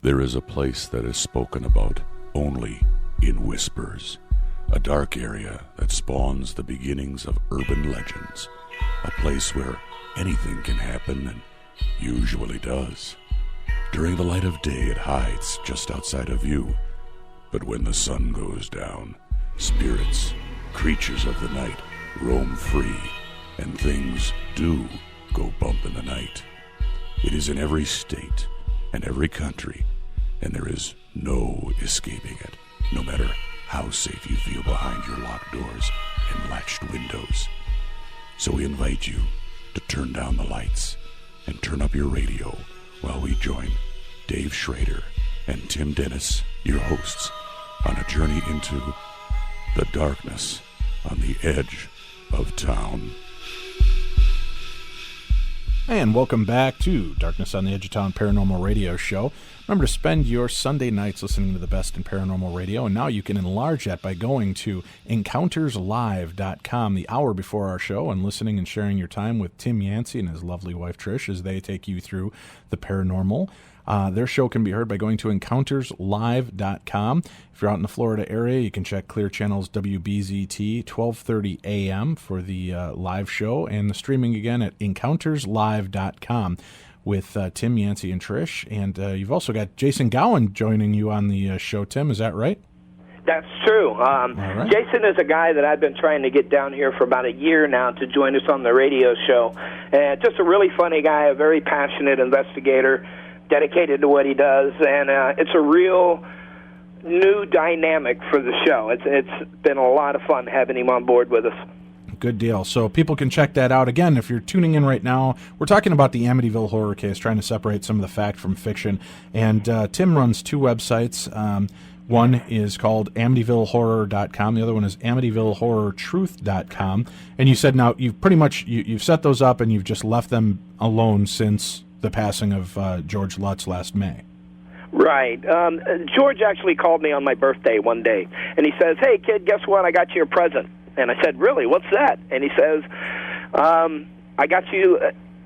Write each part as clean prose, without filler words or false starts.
There is a place that is spoken about only in whispers, a dark area that spawns the beginnings of urban legends, a place where anything can happen and usually does. During the light of day, it hides just outside of view, but when the sun goes down, spirits, creatures of the night, roam free, and things do go bump in the night. It is in every state and every country, and there is no escaping it, no matter how safe you feel behind your locked doors and latched windows. So we invite you to turn down the lights and turn up your radio while we join Dave Schrader and Tim Dennis, your hosts, on a journey into the darkness on the edge of town. And welcome back to Darkness on the Edge of Town Paranormal Radio Show. Remember to spend your Sunday nights listening to the best in paranormal radio, and now you can enlarge that by going to EncountersLive.com the hour before our show and listening and sharing your time with Tim Yancey and his lovely wife Trish as they take you through the paranormal. Their show can be heard by going to EncountersLive.com. If you're out in the Florida area, you can check Clear Channel's WBZT 1230 AM for the live show, and the streaming again at EncountersLive.com with Tim, Yancey, and Trish. And you've also got Jason Gowan joining you on the show, Tim. Is that right? That's true. Right. Jason is a guy that I've been trying to get down here for about a year now to join us on the radio show. And just a really funny guy, a very passionate investigator, dedicated to what he does, and it's a real new dynamic for the show. It's been a lot of fun having him on board with us. Good deal. So people can check that out. Again, if you're tuning in right now, we're talking about the Amityville horror case, trying to separate some of the fact from fiction. And Tim runs two websites. One is called AmityvilleHorror.com. The other one is AmityvilleHorrorTruth.com. And you said now you've pretty much you've set those up and you've just left them alone since the passing of George Lutz last May. Right. George actually called me on my birthday one day, and he says, "Hey, kid, guess what? I got you a present." And I said, "Really? What's that?" And he says, "I got you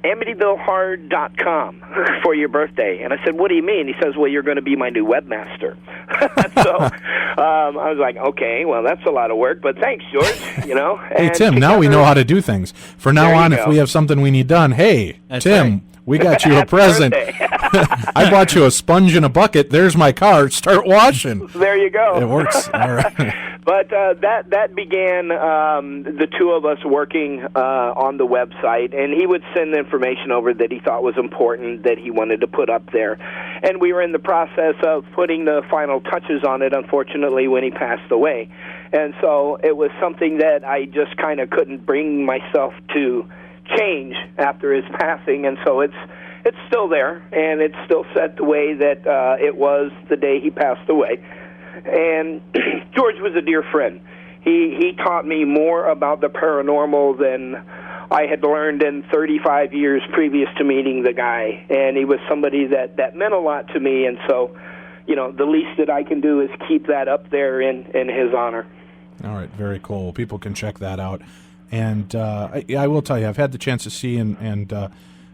AmityvilleHorror.com for your birthday." And I said, "What do you mean?" He says, "Well, you're going to be my new webmaster." So I was like, "Okay, well, that's a lot of work, but thanks, George." You know. Hey, Tim, now we know how to do things. For now on, if we have something we need done, hey, That's Tim, right. We got you a present. I bought you a sponge and a bucket. There's my car. Start washing. There you go. It works. All right. But that began the two of us working on the website, and he would send information over that he thought was important that he wanted to put up there. And we were in the process of putting the final touches on it, unfortunately, when he passed away. And so it was something that I just kind of couldn't bring myself to change after his passing, and so it's still there, and it's still set the way that it was the day he passed away. And George was a dear friend. He taught me more about the paranormal than I had learned in 35 years previous to meeting the guy, and he was somebody that meant a lot to me, and so, you know, the least that I can do is keep that up there in his honor. All right, very cool. People can check that out. And I will tell you, I've had the chance to see and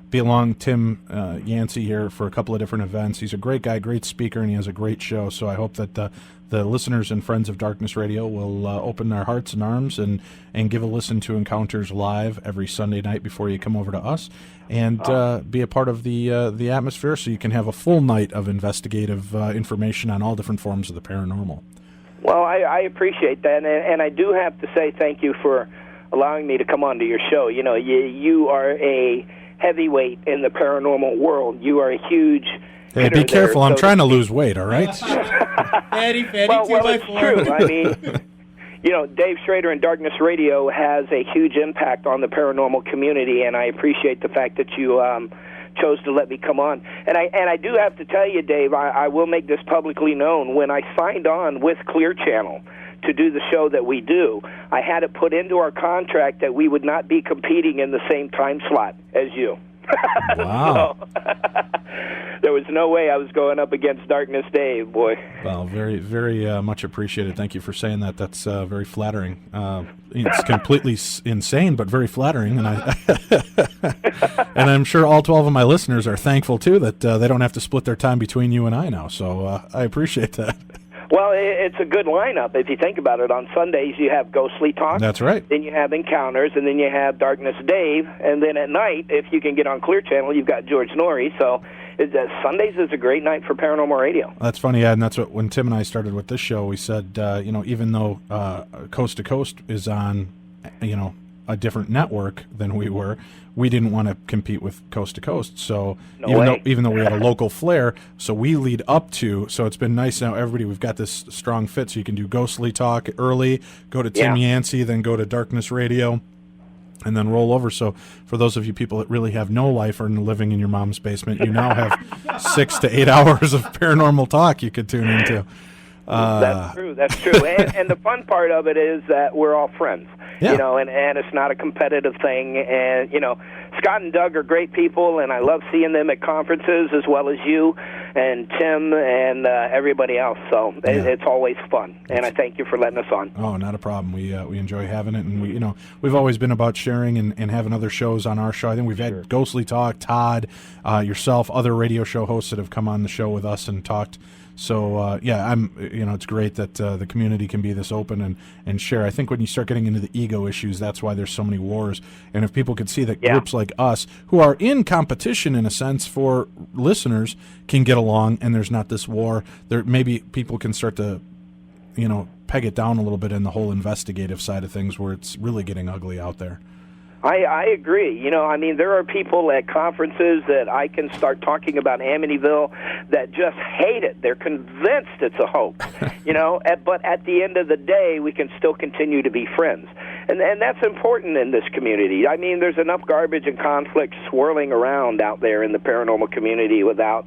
be along Tim Yancey here for a couple of different events. He's a great guy, great speaker, and he has a great show. So I hope that the listeners and friends of Darkness Radio will open their hearts and arms and give a listen to Encounters Live every Sunday night before you come over to us, and be a part of the atmosphere so you can have a full night of investigative information on all different forms of the paranormal. Well, I appreciate that, and I do have to say thank you for allowing me to come onto your show. You know, you are a heavyweight in the paranormal world. You are a huge Hey, be careful. I'm trying to lose weight, all right? Fatty, well, it's true. I mean, you know, Dave Schrader and Darkness Radio has a huge impact on the paranormal community, and I appreciate the fact that you chose to let me come on. And I do have to tell you, Dave, I will make this publicly known. When I signed on with Clear Channel to do the show that we do, I had it put into our contract that we would not be competing in the same time slot as you. Wow. So, there was no way I was going up against Darkness Dave, boy. Well, very, very much appreciated. Thank you for saying that. That's very flattering. It's completely insane, but very flattering. And and I'm sure all 12 of my listeners are thankful, too, that they don't have to split their time between you and I now. So I appreciate that. Well, it's a good lineup if you think about it. On Sundays, you have Ghostly Talk. That's right. Then you have Encounters, and then you have Darkness Dave. And then at night, if you can get on Clear Channel, you've got George Norrie. So Sundays is a great night for paranormal radio. That's funny, and that's what when Tim and I started with this show, we said, even though Coast to Coast is on, a different network than we didn't want to compete with Coast to Coast. So even though we had a local flair, so we lead up to. So it's been nice now. Everybody, we've got this strong fit. So you can do Ghostly Talk early, go to Tim Yancey, then go to Darkness Radio, and then roll over. So for those of you people that really have no life or living in your mom's basement, you now have 6 to 8 hours of paranormal talk you could tune into. That's true. And the fun part of it is that we're all friends. Yeah. And it's not a competitive thing. And, Scott and Doug are great people, and I love seeing them at conferences as well as you and Tim and everybody else. So it's always fun, and I thank you for letting us on. Oh, not a problem. We enjoy having it, and we've always been about sharing and having other shows on our show. I think we've had Ghostly Talk, Todd, yourself, other radio show hosts that have come on the show with us and talked. So, it's great that the community can be this open and share. I think when you start getting into the ego issues, that's why there's so many wars. And if people could see that groups like us, who are in competition in a sense for listeners, can get along and there's not this war, there maybe people can start to, peg it down a little bit in the whole investigative side of things where it's really getting ugly out there. I agree. There are people at conferences that I can start talking about Amityville that just hate it. They're convinced it's a hoax, but at the end of the day, we can still continue to be friends. And that's important in this community. There's enough garbage and conflict swirling around out there in the paranormal community without,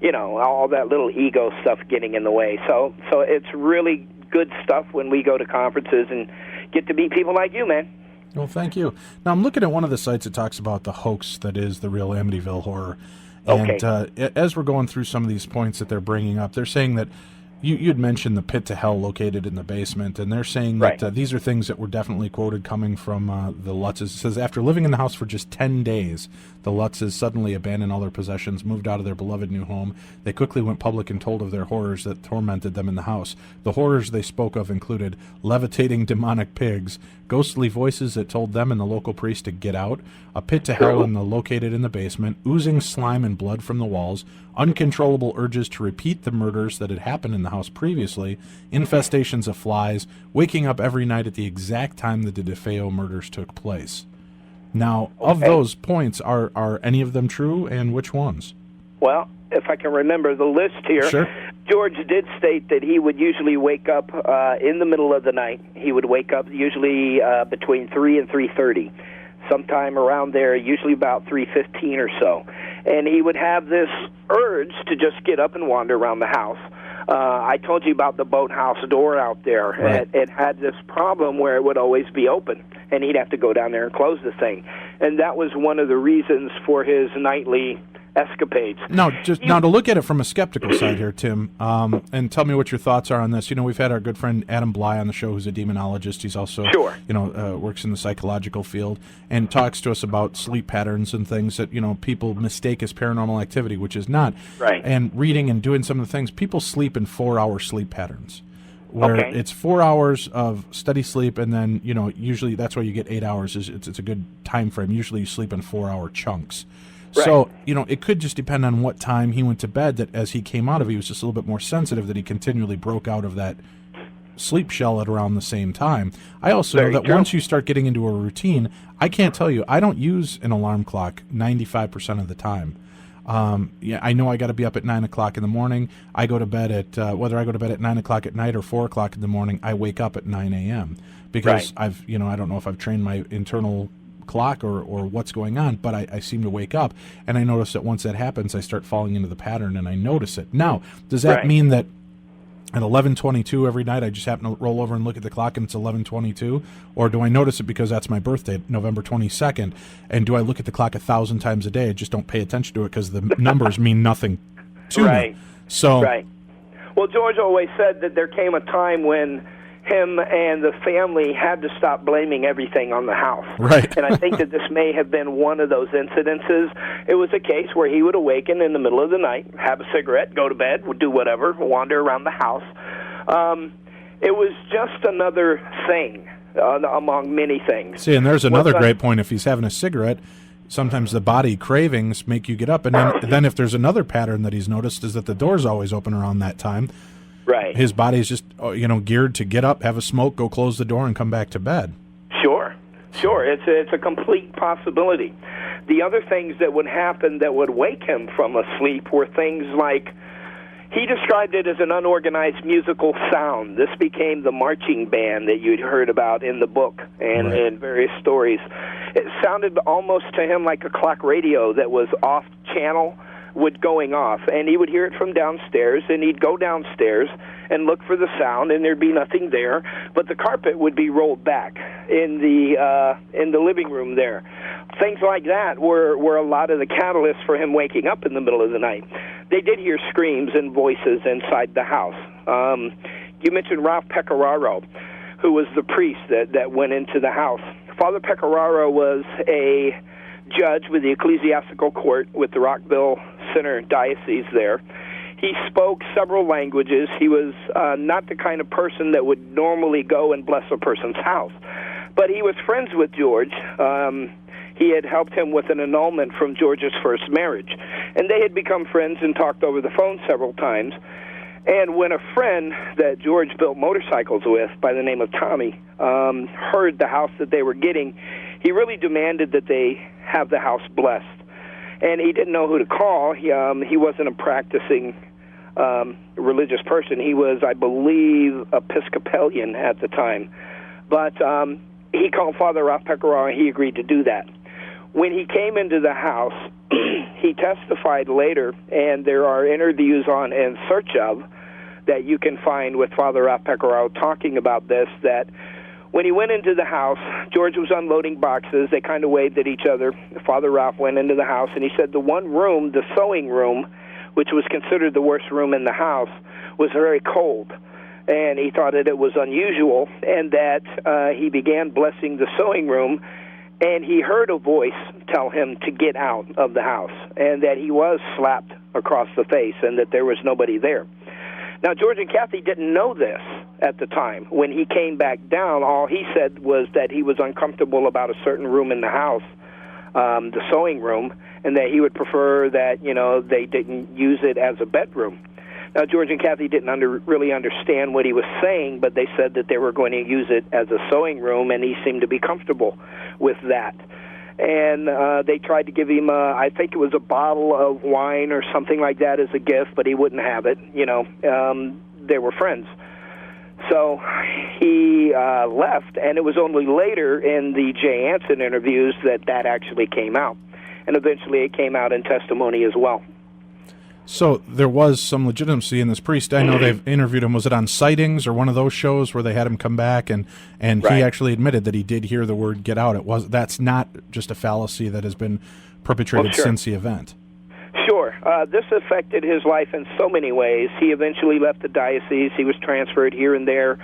all that little ego stuff getting in the way. So it's really good stuff when we go to conferences and get to meet people like you, man. Well, thank you. Now, I'm looking at one of the sites that talks about the hoax that is the real Amityville horror. And as we're going through some of these points that they're bringing up, they're saying that you'd mentioned the pit to hell located in the basement, and they're saying that these are things that were definitely quoted coming from the Lutzes. It says, after living in the house for just 10 days, the Lutzes suddenly abandoned all their possessions, moved out of their beloved new home. They quickly went public and told of their horrors that tormented them in the house. The horrors they spoke of included levitating demonic pigs, ghostly voices that told them and the local priest to get out, a pit to hell located in the basement, oozing slime and blood from the walls, uncontrollable urges to repeat the murders that had happened in the house previously, infestations of flies, waking up every night at the exact time that the DeFeo murders took place. Now, of those points, are any of them true, and which ones? Well, if I can remember the list here, sure. George did state that he would usually wake up in the middle of the night. He would wake up usually between 3 and 3:30, sometime around there, usually about 3:15 or so. And he would have this urge to just get up and wander around the house. I told you about the boathouse door out there. Right. It had this problem where it would always be open, and he'd have to go down there and close the thing. And that was one of the reasons for his nightly escapades. Now, to look at it from a skeptical side here, Tim, and tell me what your thoughts are on this. We've had our good friend Adam Bly on the show, who's a demonologist. He's also, works in the psychological field and talks to us about sleep patterns and things that, people mistake as paranormal activity, which is not. Right. And reading and doing some of the things, people sleep in 4-hour sleep patterns, where it's 4 hours of steady sleep, and then, usually that's why you get 8 hours. It's a good time frame. Usually you sleep in 4-hour chunks. Right. So, it could just depend on what time he went to bed, that as he came out of it, he was just a little bit more sensitive, that he continually broke out of that sleep shell at around the same time. I also know that once you start getting into a routine, I can't tell you, I don't use an alarm clock 95% of the time. I know I got to be up at 9 o'clock in the morning. I go to bed at, whether I go to bed at 9 o'clock at night or 4 o'clock in the morning, I wake up at 9 a.m. because I don't know if I've trained my internal clock or what's going on, but I seem to wake up, and I notice that once that happens, I start falling into the pattern, and I notice it. Now, does that mean that at 11:22 every night, I just happen to roll over and look at the clock and it's 11:22? Or do I notice it because that's my birthday, November 22nd? And do I look at the clock 1,000 times a day? I just don't pay attention to it because the numbers mean nothing to me. So, right. Well, George always said that there came a time when him and the family had to stop blaming everything on the house. Right. And I think that this may have been one of those incidences. It was a case where he would awaken in the middle of the night, have a cigarette, go to bed, do whatever, wander around the house. It was just another thing among many things. See, and there's another great point. If he's having a cigarette, sometimes the body cravings make you get up. And then if there's another pattern that he's noticed is that the door's always open around that time. Right. His body's just, geared to get up, have a smoke, go close the door, and come back to bed. Sure. It's a complete possibility. The other things that would happen that would wake him from a sleep were things like, he described it as an unorganized musical sound. This became the marching band that you'd heard about in the book and in various stories. It sounded almost to him like a clock radio that was off channel, would going off, and he would hear it from downstairs, and he'd go downstairs and look for the sound, and there'd be nothing there, but the carpet would be rolled back in the living room there. Things like that were a lot of the catalysts for him waking up in the middle of the night. They did hear screams and voices inside the house. You mentioned Ralph Pecoraro, who was the priest that went into the house. Father Pecoraro was a judge with the ecclesiastical court with the Rockville Center Diocese there. He spoke several languages. He was not the kind of person that would normally go and bless a person's house. But he was friends with George. He had helped him with an annulment from George's first marriage. And they had become friends and talked over the phone several times. And when a friend that George built motorcycles with by the name of Tommy heard the house that they were getting, he really demanded that they have the house blessed. And he didn't know who to call. He wasn't a practicing religious person. He was, I believe, Episcopalian at the time. But he called Father Ralph Pecoraro, and he agreed to do that. When he came into the house, he testified later, and there are interviews on In Search Of that you can find with Father Ralph Pecoraro talking about this, that when he went into the house, George was unloading boxes. They kind of waved at each other. Father Ralph went into the house, and he said the one room, the sewing room, which was considered the worst room in the house, was very cold. And he thought that it was unusual, and that he began blessing the sewing room, and he heard a voice tell him to get out of the house, and that he was slapped across the face, and that there was nobody there. Now, George and Kathy didn't know this at the time. When he came back down, all he said was that he was uncomfortable about a certain room in the house, the sewing room, and that he would prefer that, they didn't use it as a bedroom. Now, George and Kathy didn't really understand what he was saying, but they said that they were going to use it as a sewing room, and he seemed to be comfortable with that. And they tried to give him, I think it was a bottle of wine or something like that as a gift, but he wouldn't have it. They were friends. So he left, and it was only later in the Jay Anson interviews that actually came out. And eventually it came out in testimony as well. So there was some legitimacy in this priest. I know they've interviewed him. Was it on Sightings or one of those shows where they had him come back and Right. he actually admitted that he did hear the word "get out"? That's not just a fallacy that has been perpetrated since the event. Sure. This affected his life in so many ways. He eventually left the diocese. He was transferred here and there.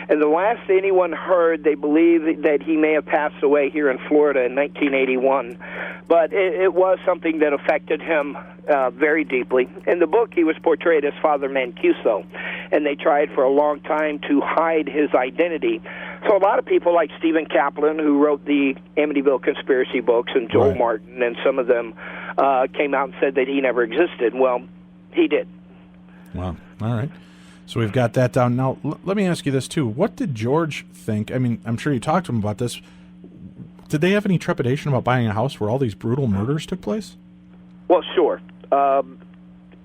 And the last anyone heard, they believe that he may have passed away here in Florida in 1981. But it was something that affected him very deeply. In the book, he was portrayed as Father Mancuso, and they tried for a long time to hide his identity. So a lot of people like Stephen Kaplan, who wrote the Amityville conspiracy books, and Joel Martin, and some of them came out and said that he never existed. Well, he did. Wow. All right. So we've got that down. Now, let me ask you this, too. What did George think? I mean, I'm sure you talked to him about this. Did they have any trepidation about buying a house where all these brutal murders took place? Well, sure.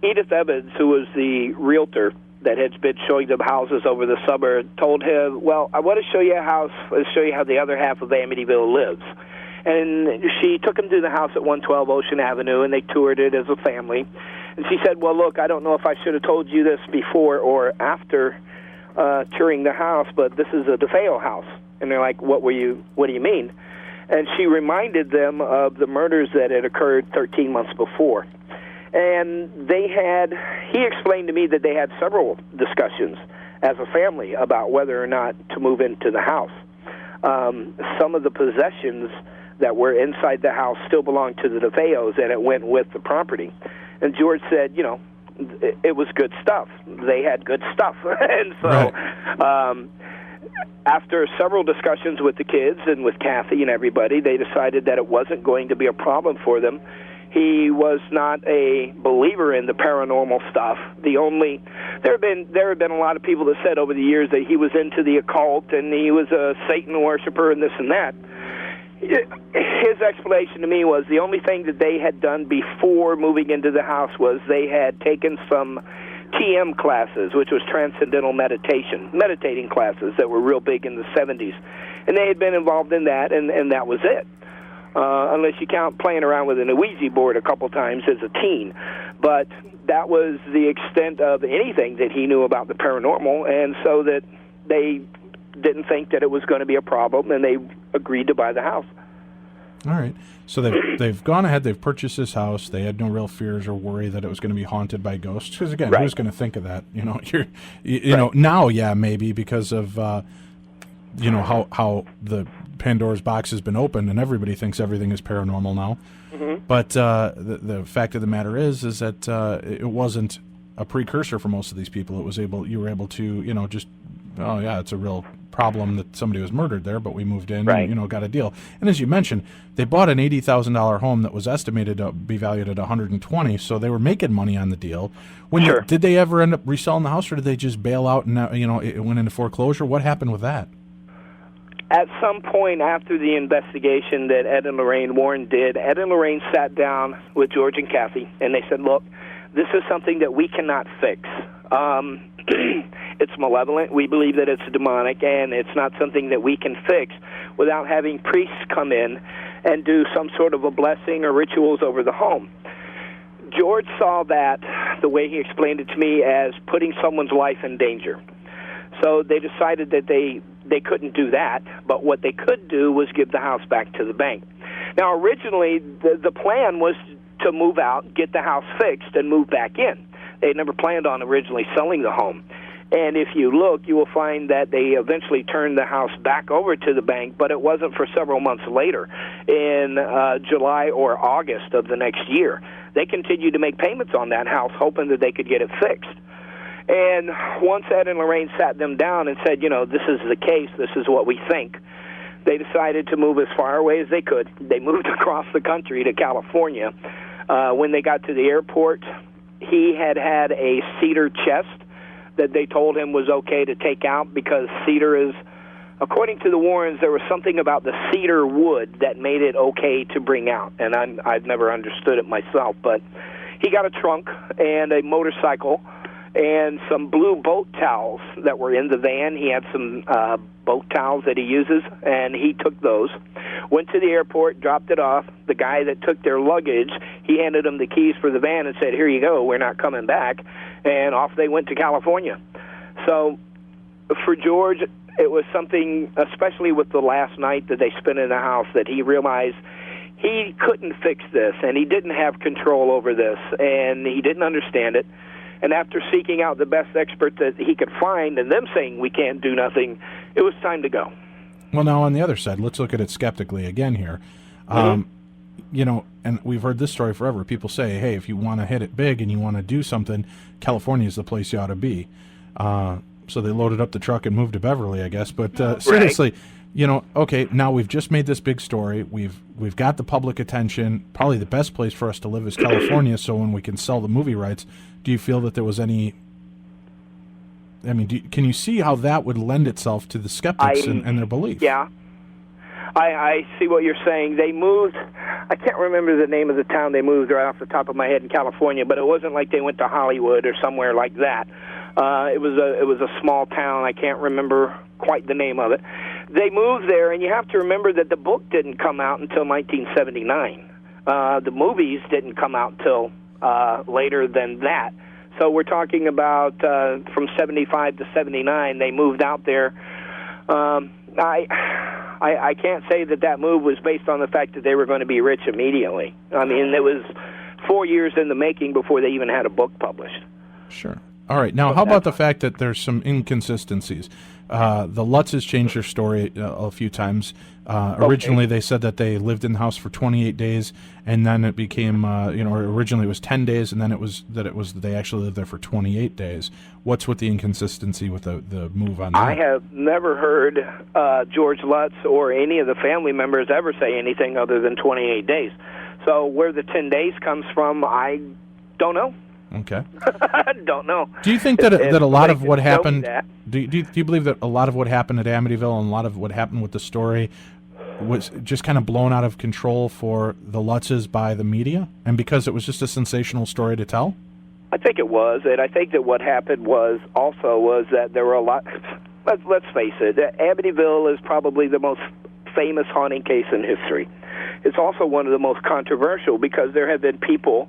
Edith Evans, who was the realtor that had been showing them houses over the summer, told him, well, I want to show you a house, let's show you how the other half of Amityville lives. And she took him to the house at 112 Ocean Avenue, and they toured it as a family. And she said, well, look, I don't know if I should have told you this before or after touring the house, but this is a DeFeo house. And they're like, what do you mean? And she reminded them of the murders that had occurred 13 months before. And he explained to me that they had several discussions as a family about whether or not to move into the house. Some of the possessions that were inside the house still belonged to the DeFeos, and it went with the property. And George said, it was good stuff. They had good stuff. And so after several discussions with the kids and with Kathy and everybody, they decided that it wasn't going to be a problem for them. He was not a believer in the paranormal stuff. There have been a lot of people that said over the years that he was into the occult and he was a Satan worshiper and this and that. His explanation to me was the only thing that they had done before moving into the house was they had taken some TM classes, which was transcendental meditating classes that were real big in the 70s. And they had been involved in that, and that was it. Unless you count playing around with an Ouija board a couple times as a teen. But that was the extent of anything that he knew about the paranormal, and so that they didn't think that it was going to be a problem, and they agreed to buy the house. All right. So they've gone ahead, they've purchased this house. They had no real fears or worry that it was going to be haunted by ghosts. Because, again, who's going to think of that? Now, yeah, maybe because of, how the Pandora's box has been opened and everybody thinks everything is paranormal now. Mm-hmm. But the fact of the matter is that it wasn't a precursor for most of these people. You were able to, it's a real problem that somebody was murdered there, but we moved in and, got a deal. And as you mentioned, they bought an $80,000 home that was estimated to be valued at $120,000, so they were making money on the deal. Did they ever end up reselling the house, or did they just bail out and, it went into foreclosure? What happened with that? At some point after the investigation that Ed and Lorraine Warren did, Ed and Lorraine sat down with George and Kathy, and they said, look, this is something that we cannot fix. It's malevolent. We believe that it's demonic, and it's not something that we can fix without having priests come in and do some sort of a blessing or rituals over the home. George saw that, the way he explained it to me, as putting someone's life in danger. So they decided that they couldn't do that, but what they could do was give the house back to the bank. Now, originally, the plan was to move out, get the house fixed, and move back in. They never planned on originally selling the home. And if you look, you will find that they eventually turned the house back over to the bank, but it wasn't for several months later, in July or August of the next year. They continued to make payments on that house, hoping that they could get it fixed. And once Ed and Lorraine sat them down and said, this is the case, this is what we think, they decided to move as far away as they could. They moved across the country to California. When they got to the airport, he had a cedar chest that they told him was okay to take out because cedar is, according to the Warrens, there was something about the cedar wood that made it okay to bring out. And I've never understood it myself, but he got a trunk and a motorcycle and some blue boat towels that were in the van. He had some boat towels that he uses, and he took those. Went to the airport, dropped it off. The guy that took their luggage, he handed them the keys for the van and said, here you go, we're not coming back. And off they went to California. So for George, it was something, especially with the last night that they spent in the house, that he realized he couldn't fix this, and he didn't have control over this, and he didn't understand it. And after seeking out the best expert that he could find and them saying we can't do nothing, it was time to go. Well, now on the other side, let's look at it skeptically again here. And we've heard this story forever. People say, hey, if you want to hit it big and you want to do something, California is the place you ought to be. So they loaded up the truck and moved to Beverly, I guess. But seriously, okay, now we've just made this big story. We've got the public attention. Probably the best place for us to live is California, so when we can sell the movie rights, do you feel that there was any... can you see how that would lend itself to the skeptics and their belief? Yeah. I see what you're saying. They moved, I can't remember the name of the town they moved right off the top of my head in California, but it wasn't like they went to Hollywood or somewhere like that. It was a small town. I can't remember quite the name of it. They moved there, and you have to remember that the book didn't come out until 1979. The movies didn't come out until later than that. So we're talking about from 75 to 79, they moved out there. I can't say that move was based on the fact that they were going to be rich immediately. I mean, it was 4 years in the making before they even had a book published. Sure. All right. Now, how about the fact that there's some inconsistencies? The Lutzes changed their story a few times. Originally, they said that they lived in the house for 28 days, and then it became, originally it was 10 days, and then it was they actually lived there for 28 days. What's with the inconsistency with the move on that? I have never heard George Lutz or any of the family members ever say anything other than 28 days. So where the 10 days comes from, I don't know. Okay. I don't know. Do you think that a lot of what happened? Do you believe that a lot of what happened at Amityville and a lot of what happened with the story was just kind of blown out of control for the Lutzes by the media, and because it was just a sensational story to tell? I think it was, and I think that what happened was that there were a lot. Let's face it, Amityville is probably the most famous haunting case in history. It's also one of the most controversial because there have been people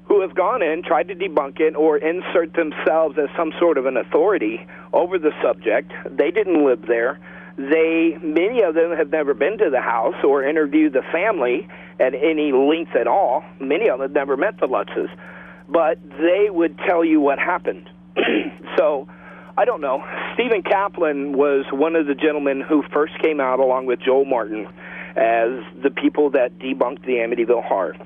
who have gone in, tried to debunk it, or insert themselves as some sort of an authority over the subject. They didn't live there. Many of them have never been to the house or interviewed the family at any length at all. Many of them never met the Lutzes. But they would tell you what happened. So, I don't know. Stephen Kaplan was one of the gentlemen who first came out along with Joel Martin as the people that debunked the Amityville Horror.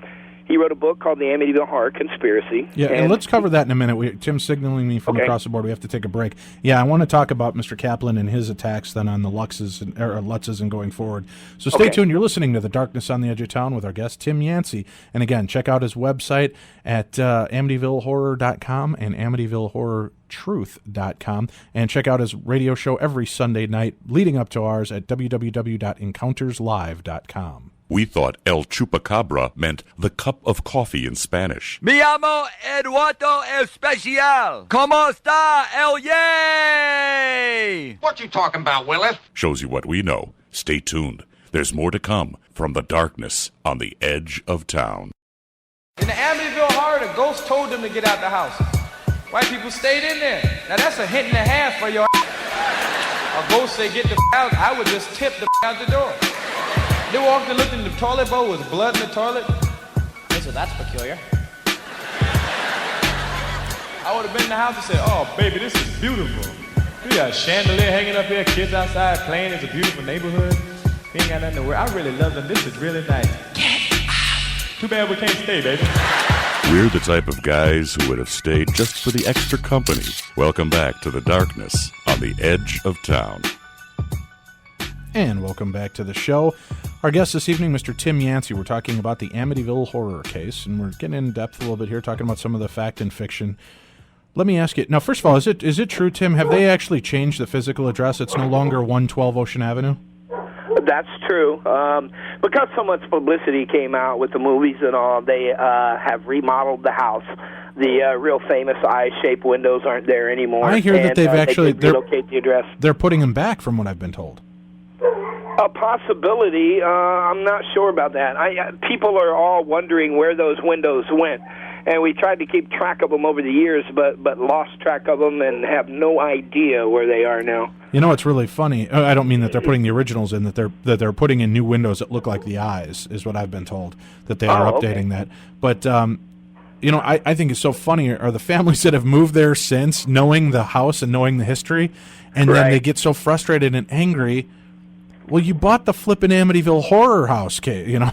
He wrote a book called The Amityville Horror Conspiracy. Yeah, and let's cover that in a minute. Tim's signaling me from across the board. We have to take a break. Yeah, I want to talk about Mr. Kaplan and his attacks then on the Lutzes and going forward. So stay tuned. You're listening to The Darkness on the Edge of Town with our guest, Tim Yancey. And again, check out his website at AmityvilleHorror.com and AmityvilleHorrorTruth.com. And check out his radio show every Sunday night leading up to ours at www.encounterslive.com. We thought El Chupacabra meant the cup of coffee in Spanish. Me llamo Hr.2 Especial. ¿Cómo está el yay? What you talking about, Willis? Shows you what we know. Stay tuned. There's more to come from the darkness on the edge of town. In the Amityville Horror, the ghost told them to get out the house. White people stayed in there. Now that's a hint and a half for your A ghost say get the out, I would just tip the out the door. They walked and looked in the toilet bowl with blood in the toilet. Hey, so that's peculiar. I would have been in the house and said, oh, baby, this is beautiful. We got a chandelier hanging up here, kids outside playing. It's a beautiful neighborhood. We ain't got nothing to worry. I really love them. This is really nice. Get out. Too bad we can't stay, baby. We're the type of guys who would have stayed just for the extra company. Welcome back to the darkness on the edge of town. And welcome back to the show. Our guest this evening, Mr. Tim Yancey. We're talking about the Amityville horror case, and we're getting in depth a little bit here, talking about some of the fact and fiction. Let me ask you, now, first of all, is it true, Tim, have they actually changed the physical address? It's no longer 112 Ocean Avenue? That's true. Because so much publicity came out with the movies and all, they have remodeled the house. The real famous eye-shaped windows aren't there anymore. I hear that they've actually relocate the address. They're putting them back, from what I've been told. A possibility. I'm not sure about that. People are all wondering where those windows went, and we tried to keep track of them over the years, but lost track of them and have no idea where they are now. You know, it's really funny. I don't mean that they're putting the originals in; that they're putting in new windows that look like the eyes. Is what I've been told, that they are updating that. But you know, I think it's so funny are the families that have moved there since, knowing the house and knowing the history, and then they get so frustrated and angry. Well, you bought the flippin' Amityville horror house, you know.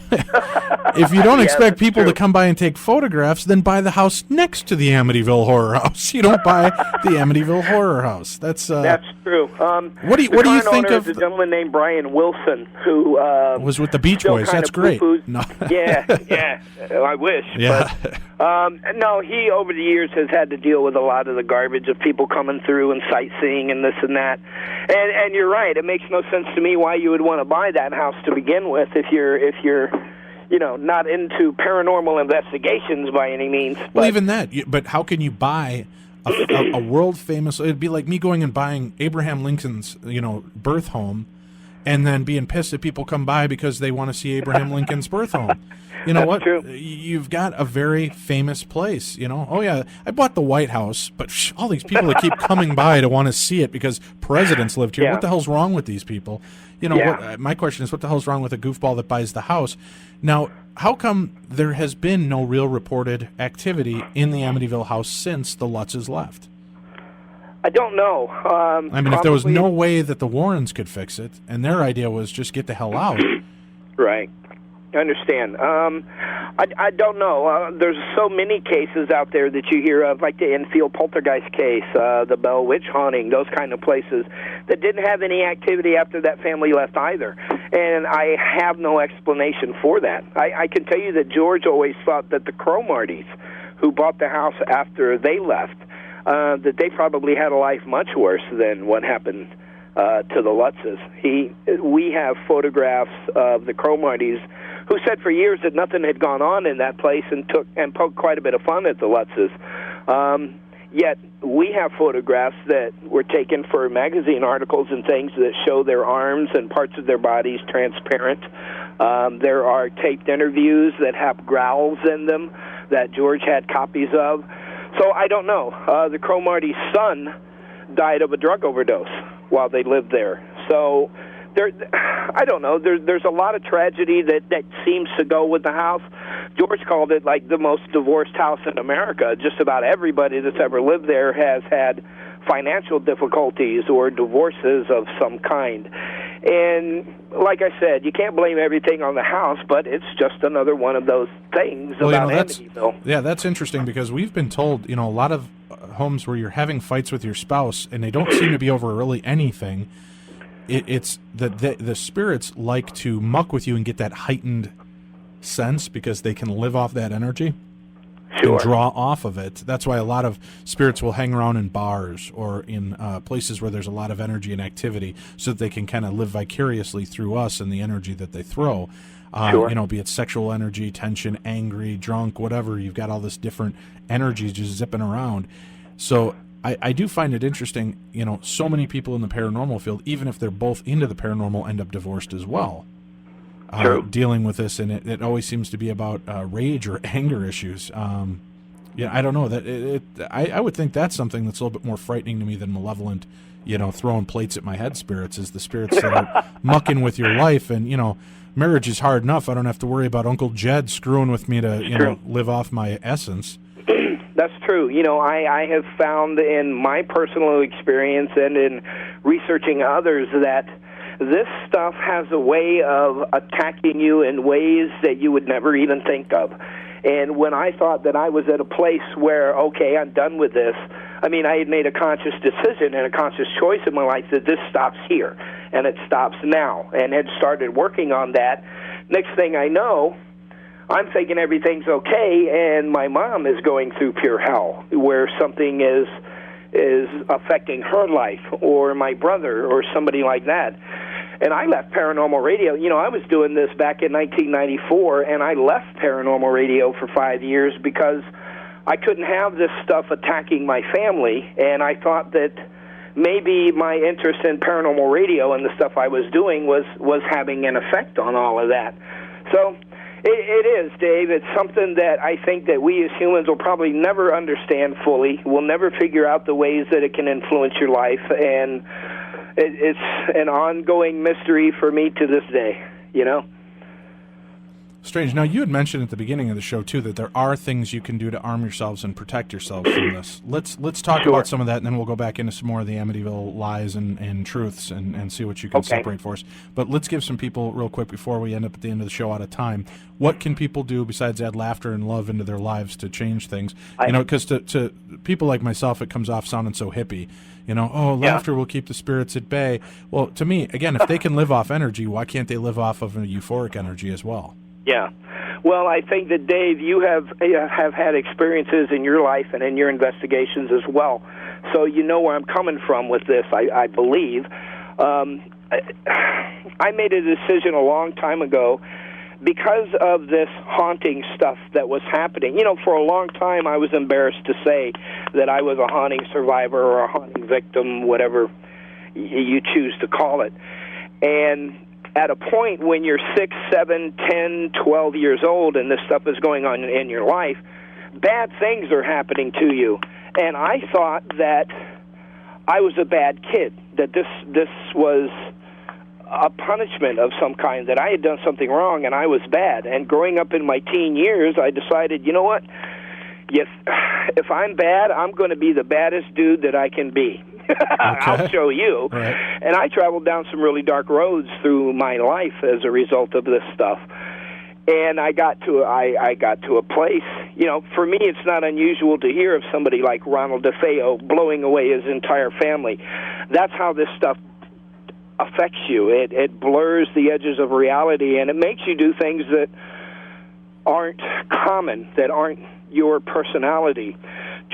If you don't expect people to come by and take photographs, then buy the house next to the Amityville horror house. You don't buy the Amityville horror house. That's true. What do you think of a gentleman named Brian Wilson who was with the Beach Boys? That's great. No. yeah. I wish. Yeah. But, no, he over the years has had to deal with a lot of the garbage of people coming through and sightseeing and this and that. And you're right. It makes no sense to me why you would want to buy that house to begin with if you're you know, not into paranormal investigations by any means. Well, even that. But how can you buy a world famous? It'd be like me going and buying Abraham Lincoln's, you know, birth home, and then being pissed that people come by because they want to see Abraham Lincoln's birth home. You know what? True. You've got a very famous place, you know. Oh, yeah, I bought the White House, but all these people that keep coming by to want to see it because presidents lived here. Yeah. What the hell's wrong with these people? You know, my question is, what the hell's wrong with a goofball that buys the house? Now, how come there has been no real reported activity in the Amityville house since the Lutzes left? I don't know. I mean, if there was no way that the Warrens could fix it, and their idea was just get the hell out. Right. I understand. I don't know. There's so many cases out there that you hear of, like the Enfield poltergeist case, the Bell Witch haunting, those kind of places that didn't have any activity after that family left either. And I have no explanation for that. I can tell you that George always thought that the Cromartys, who bought the house after they left, that they probably had a life much worse than what happened to the Lutzes. We have photographs of the Cromartys, who said for years that nothing had gone on in that place and poked quite a bit of fun at the Lutzes. Yet we have photographs that were taken for magazine articles and things that show their arms and parts of their bodies transparent. There are taped interviews that have growls in them that George had copies of. So I don't know. The Cromarty's son died of a drug overdose while they lived there. So I don't know. There's a lot of tragedy that seems to go with the house. George called it like the most divorced house in America. Just about everybody that's ever lived there has had financial difficulties or divorces of some kind. And like I said, you can't blame everything on the house, but it's just another one of those things about Amityville. Yeah, that's interesting because we've been told, a lot of homes where you're having fights with your spouse and they don't seem to be over really anything. It's that the spirits like to muck with you and get that heightened sense because they can live off that energy. Sure. And draw off of it. That's why a lot of spirits will hang around in bars or in places where there's a lot of energy and activity so that they can kind of live vicariously through us and the energy that they throw. Sure. Be it sexual energy, tension, angry, drunk, whatever. You've got all this different energy just zipping around. So I do find it interesting, so many people in the paranormal field, even if they're both into the paranormal, end up divorced as well. Dealing with this, and it always seems to be about rage or anger issues. I don't know that I would think that's something that's a little bit more frightening to me than malevolent, throwing plates at my head spirits. Is the spirits that are mucking with your life, and marriage is hard enough. I don't have to worry about Uncle Jed screwing with me to live off my essence. That's true. I have found in my personal experience and in researching others that this stuff has a way of attacking you in ways that you would never even think of. And when I thought that I was at a place where, okay, I'm done with this, I had made a conscious decision and a conscious choice in my life that this stops here, and it stops now, and had started working on that. Next thing I know, I'm thinking everything's okay, and my mom is going through pure hell, where something is affecting her life, or my brother, or somebody like that. And I left paranormal radio. I was doing this back in 1994, and I left paranormal radio for 5 years because I couldn't have this stuff attacking my family, and I thought that maybe my interest in paranormal radio and the stuff I was doing was having an effect on all of that. So it is, Dave. It's something that I think that we as humans will probably never understand fully. We'll never figure out the ways that it can influence your life, and it's an ongoing mystery for me to this day, Strange. Now, you had mentioned at the beginning of the show, too, that there are things you can do to arm yourselves and protect yourselves from this. Let's talk about some of that, and then we'll go back into some more of the Amityville lies and truths and see what you can separate for us. But let's give some people, real quick, before we end up at the end of the show out of time, what can people do besides add laughter and love into their lives to change things? Because to people like myself, it comes off sounding so hippie. Laughter will keep the spirits at bay. Well, to me, again, if they can live off energy, why can't they live off of a euphoric energy as well? Yeah. Well, I think that, Dave, you have had experiences in your life and in your investigations as well. So you know where I'm coming from with this, I believe. I made a decision a long time ago because of this haunting stuff that was happening. For a long time I was embarrassed to say that I was a haunting survivor or a haunting victim, whatever you choose to call it. And at a point when you're 6, 7, 10, 12 years old and this stuff is going on in your life, bad things are happening to you. And I thought that I was a bad kid, that this was a punishment of some kind, that I had done something wrong and I was bad. And growing up in my teen years, I decided, you know what? If I'm bad, I'm going to be the baddest dude that I can be. I'll show you. Right. And I traveled down some really dark roads through my life as a result of this stuff. And I got to a place, for me it's not unusual to hear of somebody like Ronald DeFeo blowing away his entire family. That's how this stuff affects you. It blurs the edges of reality, and it makes you do things that aren't common, that aren't your personality.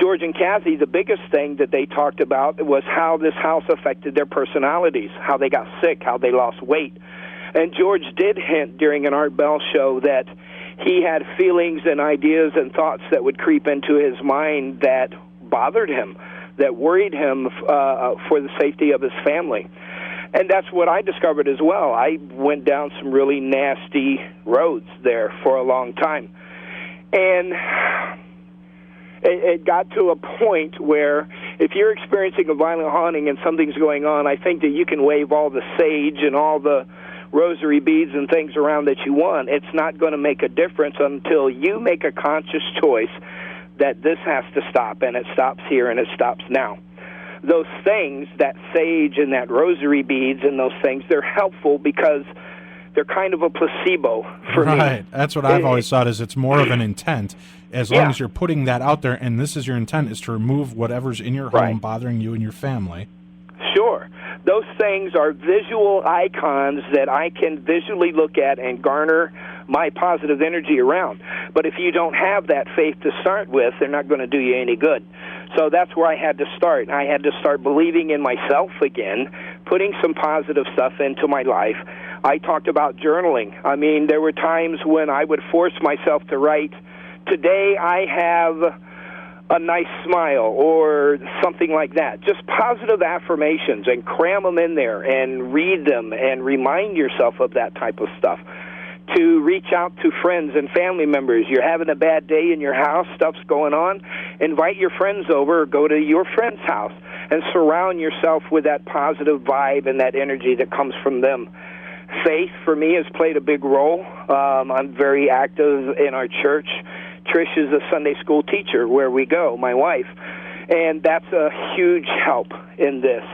George and Kathy, the biggest thing that they talked about was how this house affected their personalities, how they got sick, how they lost weight. And George did hint during an Art Bell show that he had feelings and ideas and thoughts that would creep into his mind that bothered him, that worried him for the safety of his family. And that's what I discovered as well. I went down some really nasty roads there for a long time. And it got to a point where if you're experiencing a violent haunting and something's going on, I think that you can wave all the sage and all the rosary beads and things around that you want. It's not going to make a difference until you make a conscious choice that this has to stop, and it stops here and it stops now. Those things, that sage and that rosary beads and those things, they're helpful because they're kind of a placebo for me. Right. That's what I've always thought, is it's more of an intent. As long as you're putting that out there, and this is your intent, is to remove whatever's in your home bothering you and your family. Sure. Those things are visual icons that I can visually look at and garner my positive energy around. But if you don't have that faith to start with, they're not going to do you any good. So that's where I had to start. I had to start believing in myself again, putting some positive stuff into my life. I talked about journaling. I mean, there were times when I would force myself to write, today I have a nice smile, or something like that. Just positive affirmations, and cram them in there and read them and remind yourself of that type of stuff. To reach out to friends and family members. You're having a bad day in your house, stuff's going on, invite your friends over, or go to your friend's house and surround yourself with that positive vibe and that energy that comes from them. Faith, for me, has played a big role. I'm very active in our church. Trish is a Sunday school teacher where we go, my wife, and that's a huge help in this.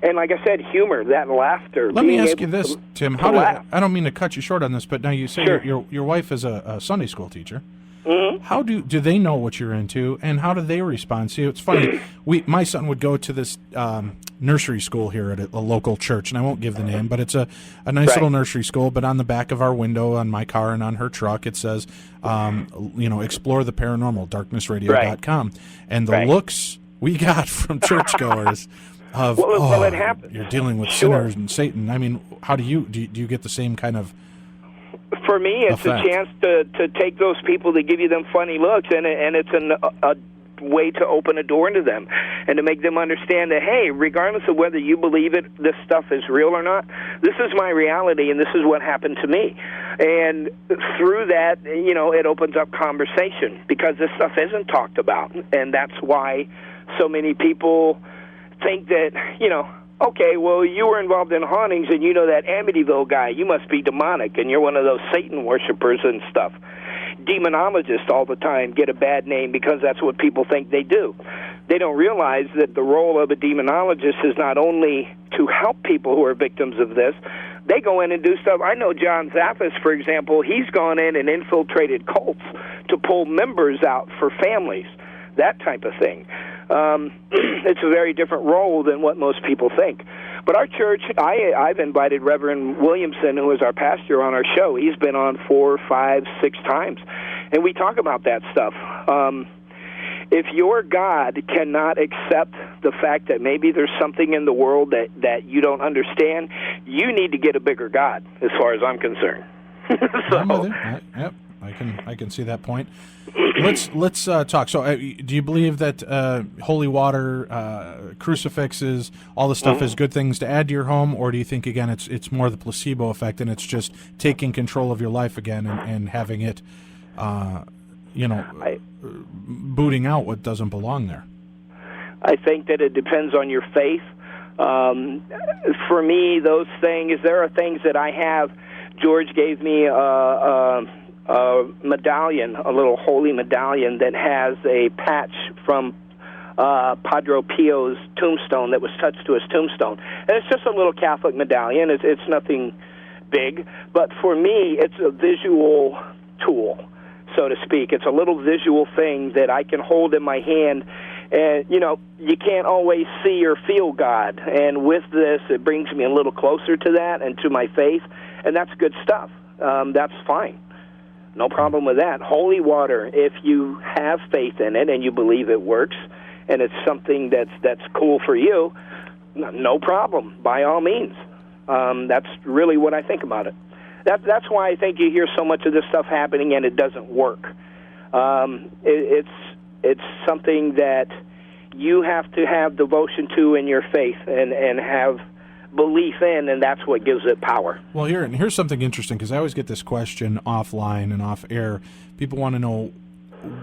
And like I said, humor, that laughter. Let me ask you this, Tim. I don't mean to cut you short on this, but now you say your wife is a Sunday school teacher. Mm-hmm. How do they know what you're into, and how do they respond? See, it's funny. My son would go to this nursery school here at a local church, and I won't give the name, but it's a nice little nursery school. But on the back of our window, on my car and on her truck, it says, explore the paranormal, darknessradio.com. And the looks we got from churchgoers of, it happens. You're dealing with sinners and Satan. I mean, how do you get the same kind of For me, it's effect? A chance to take those people that give you them funny looks, and it's a way to open a door into them and to make them understand that, hey, regardless of whether you believe this stuff is real or not, this is my reality and this is what happened to me. And through that, it opens up conversation, because this stuff isn't talked about. And that's why so many people think that, okay, well, you were involved in hauntings and you know that Amityville guy, you must be demonic and you're one of those Satan worshipers and stuff. Demonologists all the time get a bad name because that's what people think they do. They don't realize that the role of a demonologist is not only to help people who are victims of this, they go in and do stuff. I know John Zaffis, for example, he's gone in and infiltrated cults to pull members out for families, that type of thing. It's a very different role than what most people think. But our church, I've invited Reverend Williamson, who is our pastor, on our show. He's been on 4, 5, 6 times, and we talk about that stuff. If your God cannot accept the fact that maybe there's something in the world that you don't understand, you need to get a bigger God, as far as I'm concerned. Yep. I can see that point. Let's talk. So, do you believe that holy water, crucifixes, all the stuff is good things to add to your home, or do you think again it's more the placebo effect and it's just taking control of your life again and having it, booting out what doesn't belong there? I think that it depends on your faith. For me, those things, there are things that I have. George gave me a medallion, a little holy medallion that has a patch from Padre Pio's tombstone that was touched to his tombstone. And it's just a little Catholic medallion. It's nothing big. But for me, it's a visual tool, so to speak. It's a little visual thing that I can hold in my hand. And, you can't always see or feel God. And with this, it brings me a little closer to that and to my faith. And that's good stuff. That's fine. No problem with that. Holy water, if you have faith in it and you believe it works and it's something that's cool for you, no problem, by all means. That's really what I think about it. That's why I think you hear so much of this stuff happening and it doesn't work. It's something that you have to have devotion to in your faith and have belief in, and that's what gives it power. Well, here's something interesting, because I always get this question offline and off air. People want to know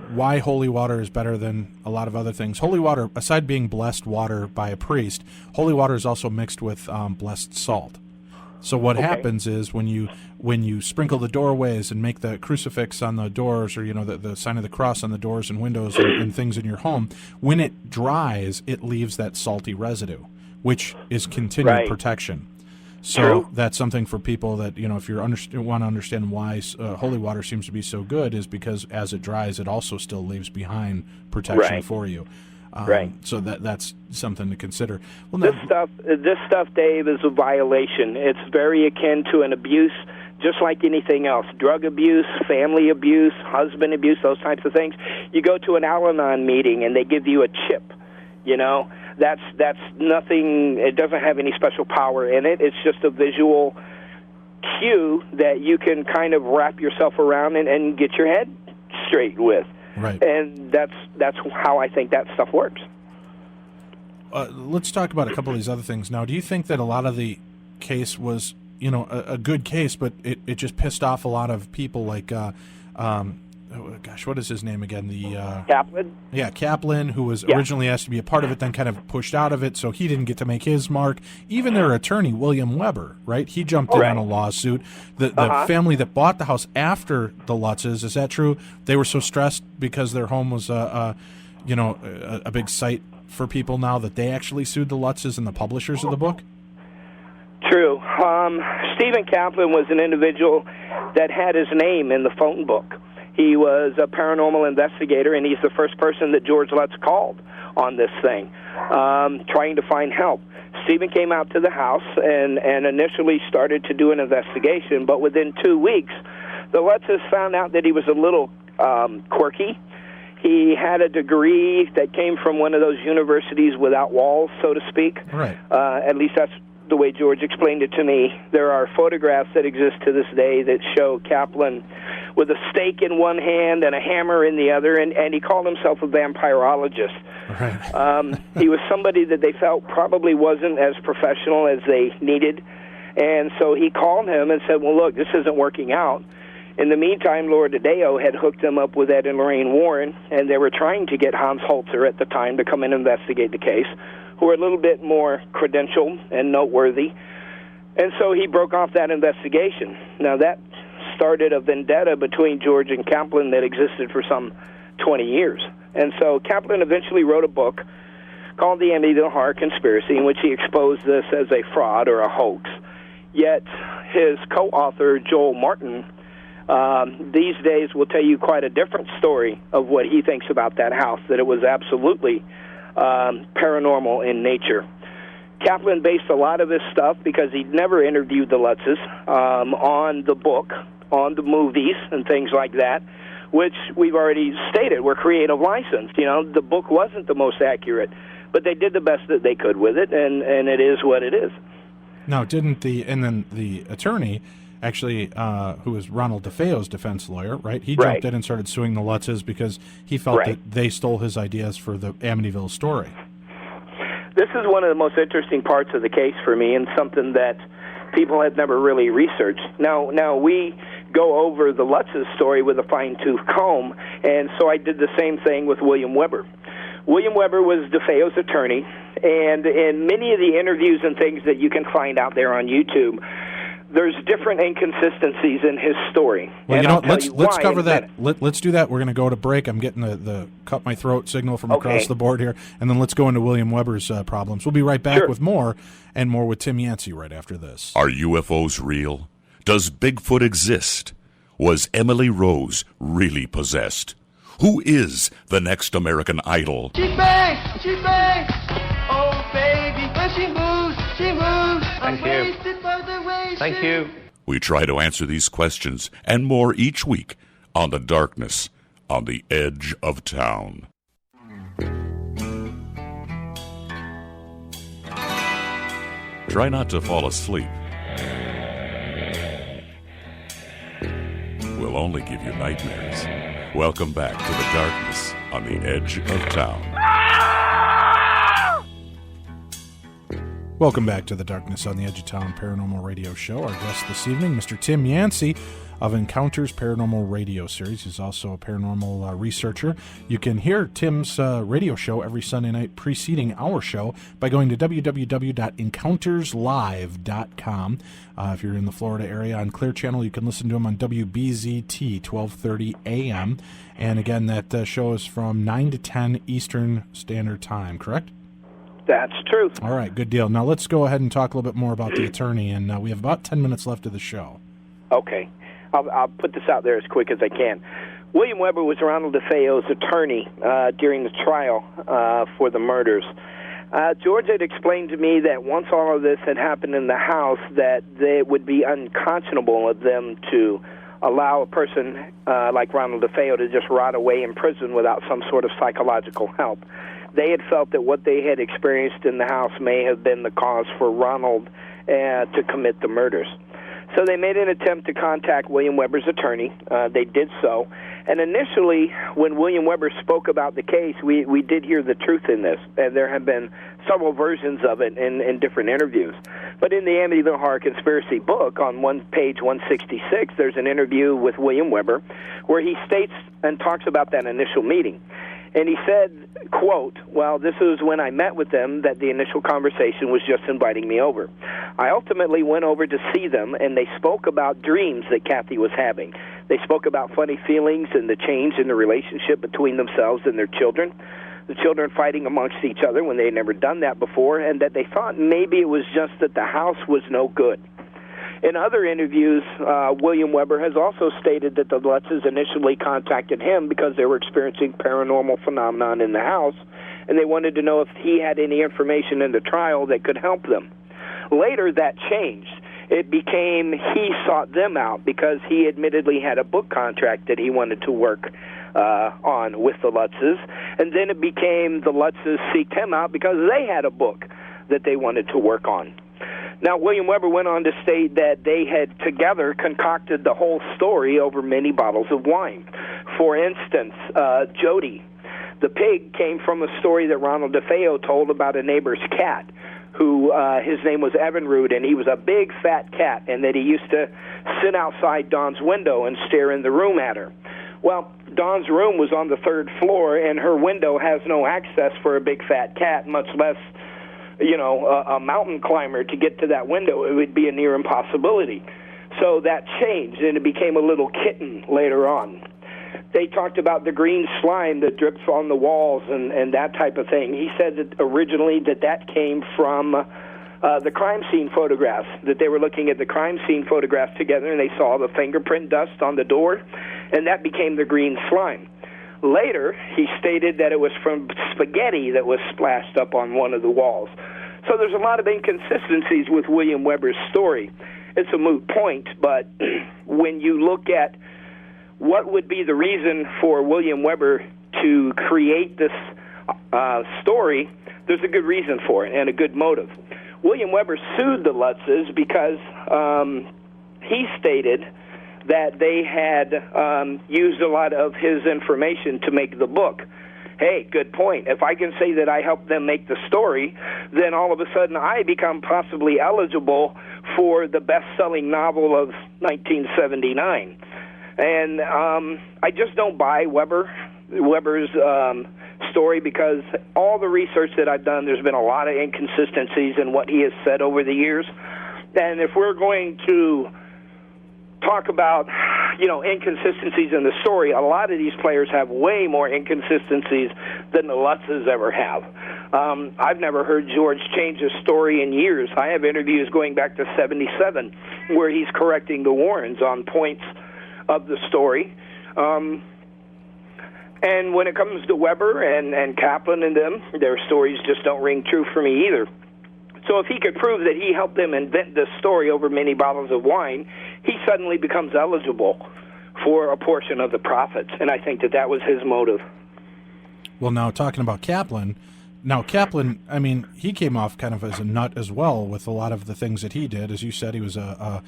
why holy water is better than a lot of other things. Holy water, aside being blessed water by a priest, holy water is also mixed with blessed salt. So what happens is when you sprinkle the doorways and make the crucifix on the doors, or the sign of the cross on the doors and windows and things in your home, when it dries, it leaves that salty residue, which is continued protection. So that's something for people that, if you want to understand why holy water seems to be so good, is because as it dries, it also still leaves behind protection for you. So that's something to consider. Well, this stuff, Dave, is a violation. It's very akin to an abuse, just like anything else. Drug abuse, family abuse, husband abuse, those types of things. You go to an Al-Anon meeting and they give you a chip, That's nothing. It doesn't have any special power in it. It's just a visual cue that you can kind of wrap yourself around and get your head straight with. Right. And that's how I think that stuff works. Let's talk about a couple of these other things now. Do you think that a lot of the case was, a good case, but it just pissed off a lot of people, like what is his name again? Kaplan? Yeah, Kaplan, who was originally asked to be a part of it, then kind of pushed out of it, so he didn't get to make his mark. Even their attorney, William Weber, right? He jumped in on a lawsuit. The family that bought the house after the Lutzes, is that true? They were so stressed because their home was a big site for people now that they actually sued the Lutzes and the publishers of the book? True. Stephen Kaplan was an individual that had his name in the phone book. He was a paranormal investigator, and he's the first person that George Lutz called on this thing, trying to find help. Stephen came out to the house and initially started to do an investigation, but within 2 weeks, the Lutzes found out that he was a little quirky. He had a degree that came from one of those universities without walls, so to speak. Right. At least that's the way George explained it to me. There are photographs that exist to this day that show Kaplan with a stake in one hand and a hammer in the other, and he called himself a vampirologist. Right. He was somebody that they felt probably wasn't as professional as they needed, and so he called him and said, well, look, this isn't working out. In the meantime, Laura DeDeo had hooked him up with Ed and Lorraine Warren, and they were trying to get Hans Holzer at the time to come and investigate the case, who were a little bit more credentialed and noteworthy. And so he broke off that investigation. Now, that started a vendetta between George and Kaplan that existed for some 20 years. And so Kaplan eventually wrote a book called The Amityville Horror Conspiracy, in which he exposed this as a fraud or a hoax. Yet his co-author, Joel Martin, these days will tell you quite a different story of what he thinks about that house, that it was absolutely paranormal in nature. Kaplan based a lot of his stuff, because he'd never interviewed the Lutzes, on the book, on the movies and things like that, which we've already stated were creative license. The book wasn't the most accurate, but they did the best that they could with it, and it is what it is. Now, didn't the attorney actually, who was Ronald DeFeo's defense lawyer, right? He jumped in and started suing the Lutzes because he felt that they stole his ideas for the Amityville story. This is one of the most interesting parts of the case for me, and something that people have never really researched. Now we go over the Lutzes story with a fine-tooth comb, and so I did the same thing with William Weber. William Weber was DeFeo's attorney, and in many of the interviews and things that you can find out there on YouTube, there's different inconsistencies in his story. Well, and you know, let's cover that. Let's do that. We're going to go to break. I'm getting the cut my throat signal from across the board here, and then let's go into William Weber's problems. We'll be right back with more, and more with Tim Yancey right after this. Are UFOs real? Does Bigfoot exist? Was Emily Rose really possessed? Who is the next American Idol? She bangs! She bangs! Oh, baby, when she moves, she moves. Thank you. Thank you. We try to answer these questions and more each week on The Darkness on the Edge of Town. Try not to fall asleep. We'll only give you nightmares. Welcome back to The Darkness on the Edge of Town. Welcome back to The Darkness on the Edge of Town Paranormal Radio Show. Our guest this evening, Mr. Tim Yancey of Encounters Paranormal Radio Series. He's also a paranormal researcher. You can hear Tim's radio show every Sunday night preceding our show by going to www.encounterslive.com. If you're in the Florida area on Clear Channel, you can listen to him on WBZT 1230 AM. And again, that show is from 9 to 10 Eastern Standard Time, correct? That's true. All right, good deal. Now let's go ahead and talk a little bit more about the attorney, and we have about 10 minutes left of the show. Okay. I'll put this out there as quick as I can. William Weber was Ronald DeFeo's attorney during the trial for the murders. George had explained to me that once all of this had happened in the house, that it would be unconscionable of them to allow a person like Ronald DeFeo to just rot away in prison without some sort of psychological help. They had felt that what they had experienced in the house may have been the cause for Ronald to commit the murders. So they made an attempt to contact William Weber's attorney. They did so. And initially, when William Weber spoke about the case, we did hear the truth in this. And there have been several versions of it in different interviews. But in the Amityville Horror Conspiracy book, on page 166, there's an interview with William Weber where he states and talks about that initial meeting. And he said, quote, "Well, this was when I met with them that the initial conversation was just inviting me over. I ultimately went over to see them, and they spoke about dreams that Kathy was having. They spoke about funny feelings and the change in the relationship between themselves and their children, the children fighting amongst each other when they had never done that before, and that they thought maybe it was just that the house was no good." In other interviews, William Weber has also stated that the Lutzes initially contacted him because they were experiencing paranormal phenomenon in the house, and they wanted to know if he had any information in the trial that could help them. Later, that changed. It became he sought them out because he admittedly had a book contract that he wanted to work on with the Lutzes, and then it became the Lutzes seeked him out because they had a book that they wanted to work on. Now, William Weber went on to state that they had together concocted the whole story over many bottles of wine. For instance, Jody, the pig, came from a story that Ronald DeFeo told about a neighbor's cat, who his name was Hr.2, and he was a big, fat cat, and that he used to sit outside Dawn's window and stare in the room at her. Well, Dawn's room was on the 3rd floor, and her window has no access for a big, fat cat, much less a mountain climber to get to that window. It would be a near impossibility. So that changed, and it became a little kitten later on. They talked about the green slime that drips on the walls and that type of thing. He said that originally that came from the crime scene photographs, that they were looking at the crime scene photographs together, and they saw the fingerprint dust on the door, and that became the green slime. Later, he stated that it was from spaghetti that was splashed up on one of the walls. So there's a lot of inconsistencies with William Weber's story. It's a moot point, but when you look at what would be the reason for William Weber to create this story, there's a good reason for it and a good motive. William Weber sued the Lutzes because he stated that they had used a lot of his information to make the book. Hey, good point. If I can say that I helped them make the story, then all of a sudden I become possibly eligible for the best-selling novel of 1979. And I just don't buy Weber's story, because all the research that I've done, there's been a lot of inconsistencies in what he has said over the years. And if we're going to talk about, inconsistencies in the story, a lot of these players have way more inconsistencies than the Lutzes ever have. I've never heard George change his story in years. I have interviews going back to 1977 where he's correcting the Warrens on points of the story. And when it comes to Weber and Kaplan and them, their stories just don't ring true for me either. So if he could prove that he helped them invent this story over many bottles of wine, he suddenly becomes eligible for a portion of the profits. And I think that was his motive. Well, now talking about Kaplan, I mean, he came off kind of as a nut as well with a lot of the things that he did. As you said, he was a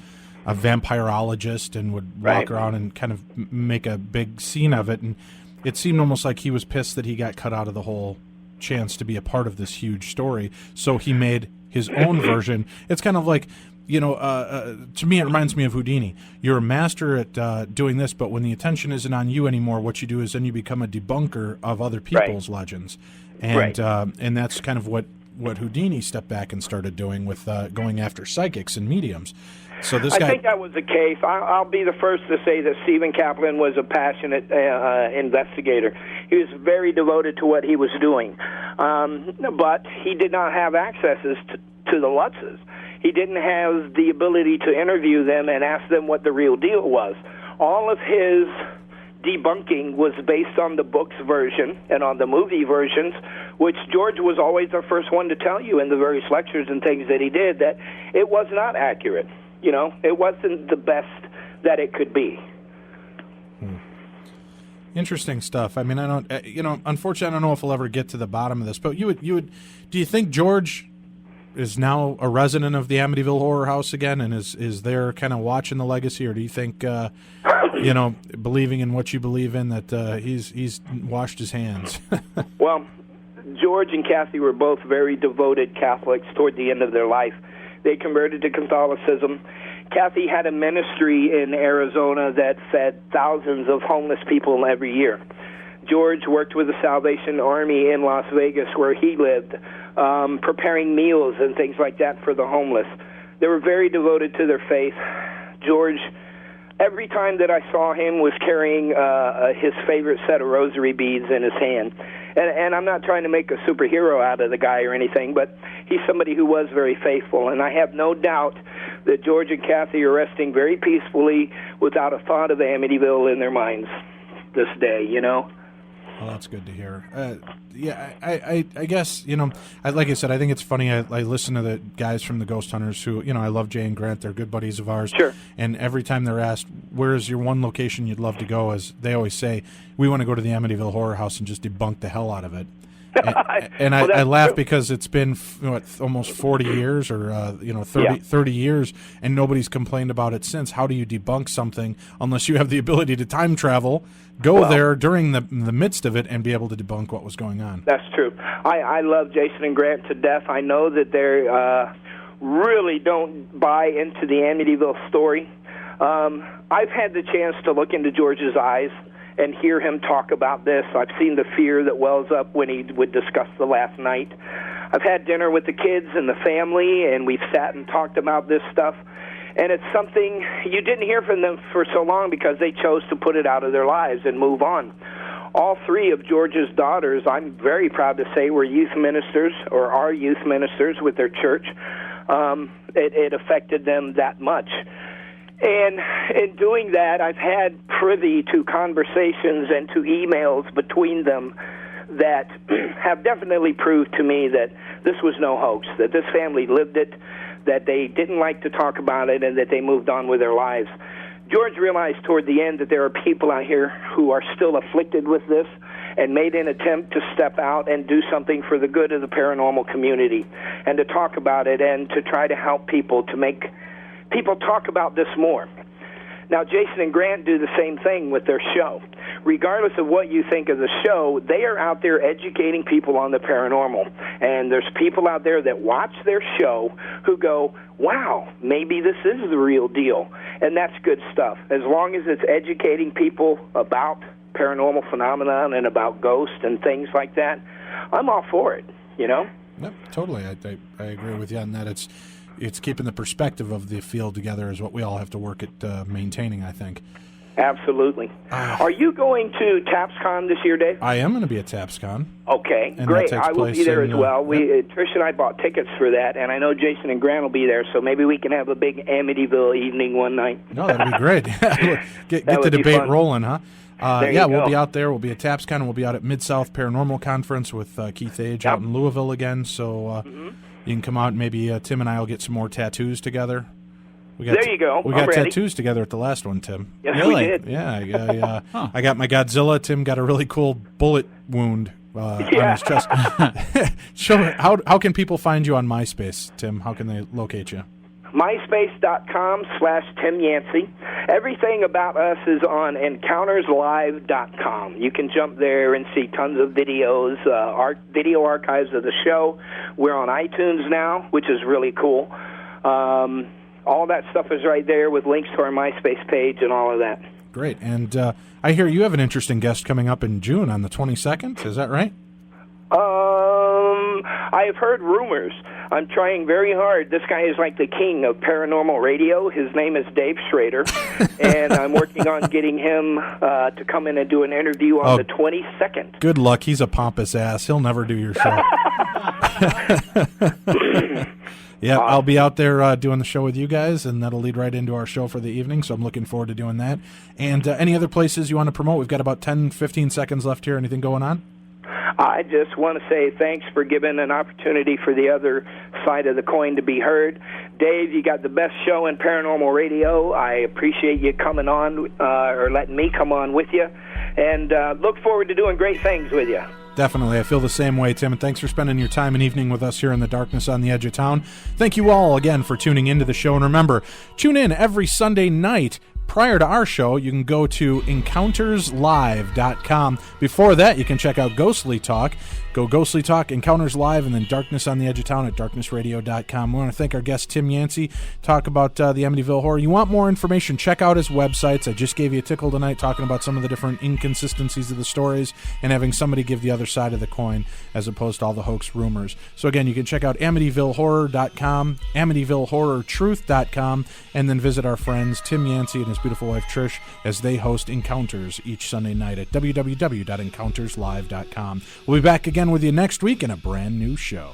vampirologist and would walk around and kind of make a big scene of it. And it seemed almost like he was pissed that he got cut out of the whole chance to be a part of this huge story. So he made his own version. It's kind of like, to me, it reminds me of Houdini. You're a master at doing this, but when the attention isn't on you anymore, what you do is then you become a debunker of other people's legends. And and that's kind of what Houdini stepped back and started doing with going after psychics and mediums. So this guy, I think that was the case. I'll be the first to say that Stephen Kaplan was a passionate investigator. He was very devoted to what he was doing. But he did not have accesses to the Lutzes. He didn't have the ability to interview them and ask them what the real deal was. All of his debunking was based on the book's version and on the movie versions, which George was always the first one to tell you in the various lectures and things that he did, that it was not accurate. It wasn't the best that it could be. Interesting stuff. I mean, I don't, unfortunately, I don't know if we'll ever get to the bottom of this, but do you think George is now a resident of the Amityville Horror House again and is there kind of watching the legacy, or do you think, believing in what you believe in, that he's washed his hands? Well, George and Kathy were both very devoted Catholics toward the end of their life. They converted to Catholicism. Kathy had a ministry in Arizona that fed thousands of homeless people every year. George worked with the Salvation Army in Las Vegas, where he lived, preparing meals and things like that for the homeless. They were very devoted to their faith. George, every time that I saw him, was carrying his favorite set of rosary beads in his hand. And I'm not trying to make a superhero out of the guy or anything, but he's somebody who was very faithful. And I have no doubt that George and Kathy are resting very peacefully without a thought of Amityville in their minds this day, Well, that's good to hear. I guess, like I said, I think it's funny. I listen to the guys from the Ghost Hunters who, I love Jay and Grant. They're good buddies of ours. Sure. And every time they're asked, where is your one location you'd love to go, as they always say, we want to go to the Amityville Horror House and just debunk the hell out of it. And I laugh true. Because it's been almost 40 years or 30 years, and nobody's complained about it since. How do you debunk something unless you have the ability to time travel, go there during the midst of it, and be able to debunk what was going on? That's true. I love Jason and Grant to death. I know that they really don't buy into the Amityville story. I've had the chance to look into George's eyes and hear him talk about this. I've seen the fear that wells up when he would discuss the last night. I've had dinner with the kids and the family, and we've sat and talked about this stuff. And it's something you didn't hear from them for so long because they chose to put it out of their lives and move on. All three of George's daughters, I'm very proud to say, were youth ministers or are youth ministers with their church. It affected them that much. And in doing that, I've had privy to conversations and to emails between them that have definitely proved to me that this was no hoax, that this family lived it, that they didn't like to talk about it, and that they moved on with their lives. George realized toward the end that there are people out here who are still afflicted with this and made an attempt to step out and do something for the good of the paranormal community and to talk about it and to try to help people to people talk about this more. Now, Jason and Grant do the same thing with their show. Regardless of what you think of the show, they are out there educating people on the paranormal. And there's people out there that watch their show who go, wow, maybe this is the real deal. And that's good stuff. As long as it's educating people about paranormal phenomenon and about ghosts and things like that, I'm all for it, you know? Yep, totally. I agree with you on that. It's keeping the perspective of the field together is what we all have to work at maintaining, I think. Absolutely. Are you going to TAPSCon this year, Dave? I am going to be at TAPSCon. Okay, and great. I will be there as well. Yep. Trish and I bought tickets for that, and I know Jason and Grant will be there, so maybe we can have a big Amityville evening one night. No, that'd be great. Get the debate rolling, huh? We'll be out there. We'll be at TAPSCon, and we'll be out at Mid-South Paranormal Conference with Keith Age out in Louisville again, so you can come out and maybe Tim and I will get some more tattoos together. There you go. We got tattoos together at the last one, Tim. Yes, really? We did. Yeah. I got my Godzilla. Tim got a really cool bullet wound on his chest. How can people find you on MySpace, Tim? How can they locate you? MySpace.com/Tim Yancey. Everything about us is on EncountersLive.com. You can jump there and see tons of videos, video archives of the show. We're on iTunes now, which is really cool. All that stuff is right there with links to our MySpace page and all of that. Great. And I hear you have an interesting guest coming up in June on the 22nd. Is that right? I have heard rumors. I'm trying very hard. This guy is like the king of paranormal radio. His name is Dave Schrader, and I'm working on getting him to come in and do an interview on the 22nd. Good luck. He's a pompous ass. He'll never do your show. Yeah, I'll be out there doing the show with you guys, and that'll lead right into our show for the evening, so I'm looking forward to doing that. And any other places you want to promote? We've got about 10, 15 seconds left here. Anything going on? I just want to say thanks for giving an opportunity for the other side of the coin to be heard. Dave, you got the best show in paranormal radio. I appreciate you coming on or letting me come on with you, and look forward to doing great things with you. Definitely. I feel the same way, Tim, and thanks for spending your time and evening with us here in the darkness on the edge of town. Thank you all again for tuning into the show, and remember, tune in every Sunday night. Prior to our show, you can go to EncountersLive.com. Before that, you can check out Ghostly Talk. Go Ghostly Talk, Encounters Live, and then Darkness on the Edge of Town at darknessradio.com. We want to thank our guest, Tim Yancey, talk about the Amityville Horror. You want more information, check out his websites. I just gave you a tickle tonight talking about some of the different inconsistencies of the stories and having somebody give the other side of the coin as opposed to all the hoax rumors. So again, you can check out AmityvilleHorror.com, AmityvilleHorrorTruth.com, and then visit our friends Tim Yancey and his beautiful wife Trish as they host Encounters each Sunday night at www.encounterslive.com. We'll be back again with you next week in a brand new show.